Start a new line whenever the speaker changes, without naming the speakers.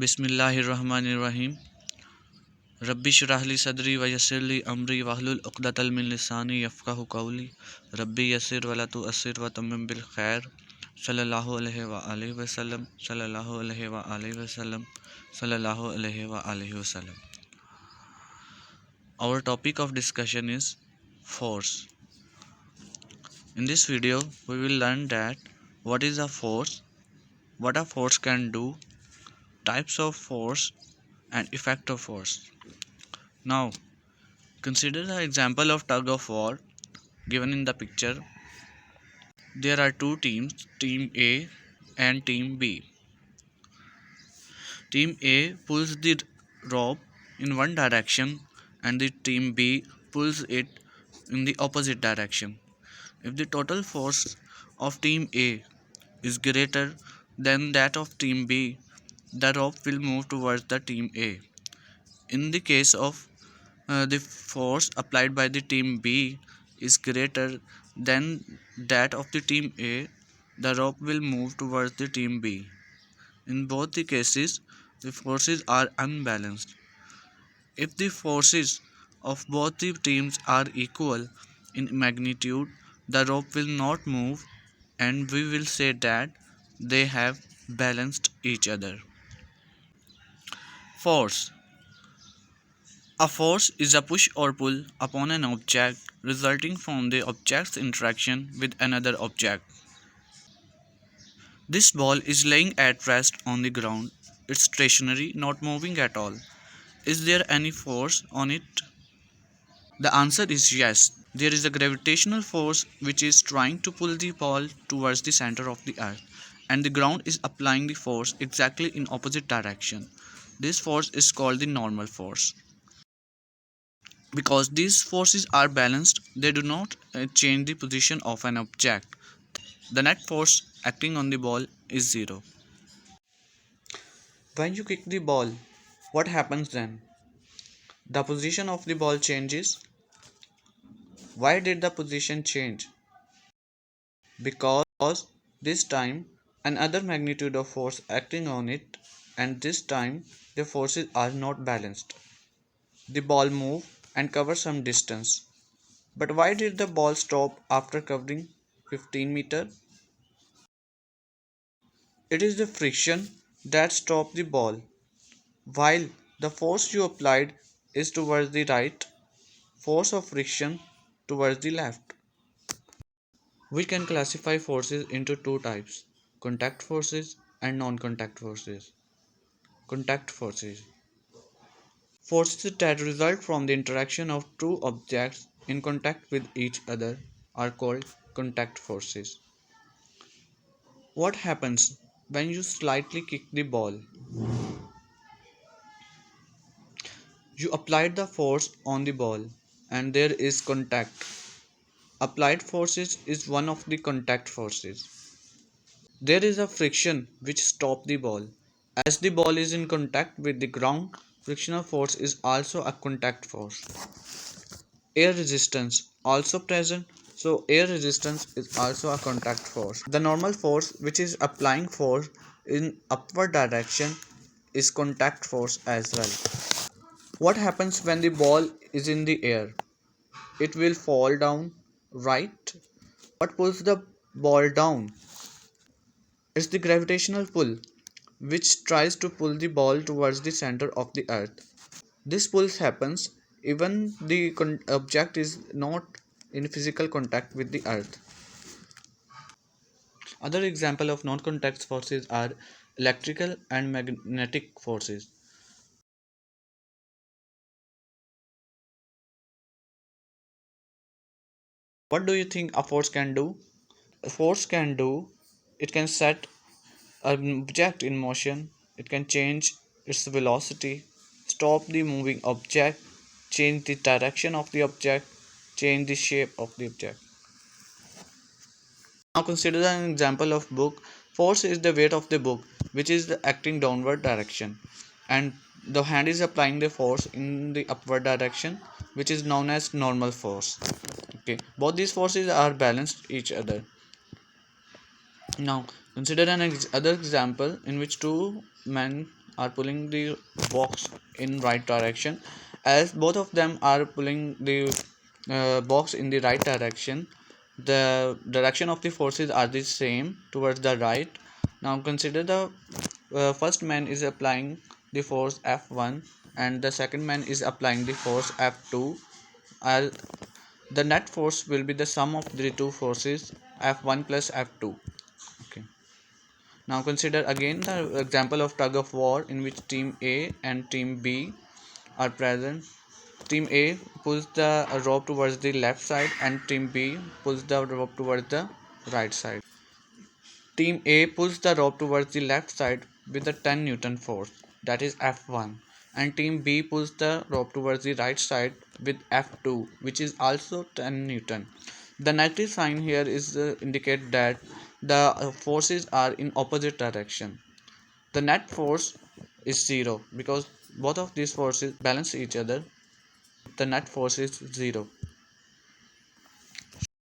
बिस्मिल्लाहिर्रहमानिर्रहीम। रब्बि श्रह ली सदरी व यस्सिर ली अमरी वहलुल उक़दतल मिन लिसानी यफ़क़हु क़ौली। रब्बि यस्सिर वला तुअस्सिर व तम्मिम बिल खैर। सल्लल्लाहु अलैहि व आलिहि वसल्लम सल्लल्लाहु अलैहि व आलिहि वसल्लम सल्लल्लाहु अलैहि व आलिहि वसल्लम। Our topic of discussion is force. In this video, we will learn that what is a force, what a force can do, types of force, and effect of force. Now, consider the example of tug of war given in the picture. There are two teams, Team A and Team B. Team A pulls the rope in one direction and the Team B pulls it in the opposite direction. If the total force of Team A is greater than that of Team B, the rope will move towards the Team A. In the case of the force applied by the Team B is greater than that of the Team A, the rope will move towards the Team B. In both the cases, the forces are unbalanced. If the forces of both the teams are equal in magnitude, the rope will not move, and we will say that they have balanced each other. Force. A force is a push or pull upon an object resulting from the object's interaction with another object. This ball is laying at rest on the ground. It's stationary, not moving at all. Is there any force on it? The answer is yes. There is a gravitational force which is trying to pull the ball towards the center of the earth, and the ground is applying the force exactly in opposite direction. This force is called the normal force. Because these forces are balanced, they do not change the position of an object. The net force acting on the ball is zero. When you kick the ball, what happens then? The position of the ball changes. Why did the position change? Because this time another magnitude of force acting on it, and this time the forces are not balanced. The ball moved and covered some distance. But why did the ball stop after covering 15 meters? It is the friction that stopped the ball. While the force you applied is towards the right, force of friction towards the left. We can classify forces into two types: contact forces and non contact forces. Contact forces. Forces that result from the interaction of two objects in contact with each other are called contact forces. What happens when you slightly kick the ball? You applied the force on the ball and there is contact. Applied forces is one of the contact forces. There is a friction which stops the ball. As the ball is in contact with the ground, frictional force is also a contact force. Air resistance also present, so air resistance is also a contact force. The normal force, which is applying force in upward direction, is contact force as well. What happens when the ball is in the air? It will fall down, right? What pulls the ball down? It's the gravitational pull, which tries to pull the ball towards the center of the earth. This pull happens even the object is not in physical contact with the earth. Other example of non-contact forces are electrical and magnetic forces. What do you think a force can do? A force can do, it can set an object in motion, it can change its velocity, stop the moving object, change the direction of the object, change the shape of the object. Now consider an example of book. Force is the weight of the book, which is the acting downward direction, and the hand is applying the force in the upward direction, which is known as normal force. Okay, both these forces are balanced each other. Now consider an other example in which two men are pulling the box in right direction. As both of them are pulling the box in the right direction, the direction of the forces are the same towards the right. Now consider the first man is applying the force F1 and the second man is applying the force F2. uh, the net force will be the sum of the two forces F1 plus F2. Okay. Now consider again the example of tug of war in which team A and team B are present. Team A pulls the rope towards the left side and team B pulls the rope towards the right side. Team A pulls the rope towards the left side with a 10 Newton force, that is F1, and Team B pulls the rope towards the right side with F2, which is also 10 Newton. The negative sign here is indicate that the forces are in opposite direction. The net force is zero because both of these forces balance each other. The net force is zero.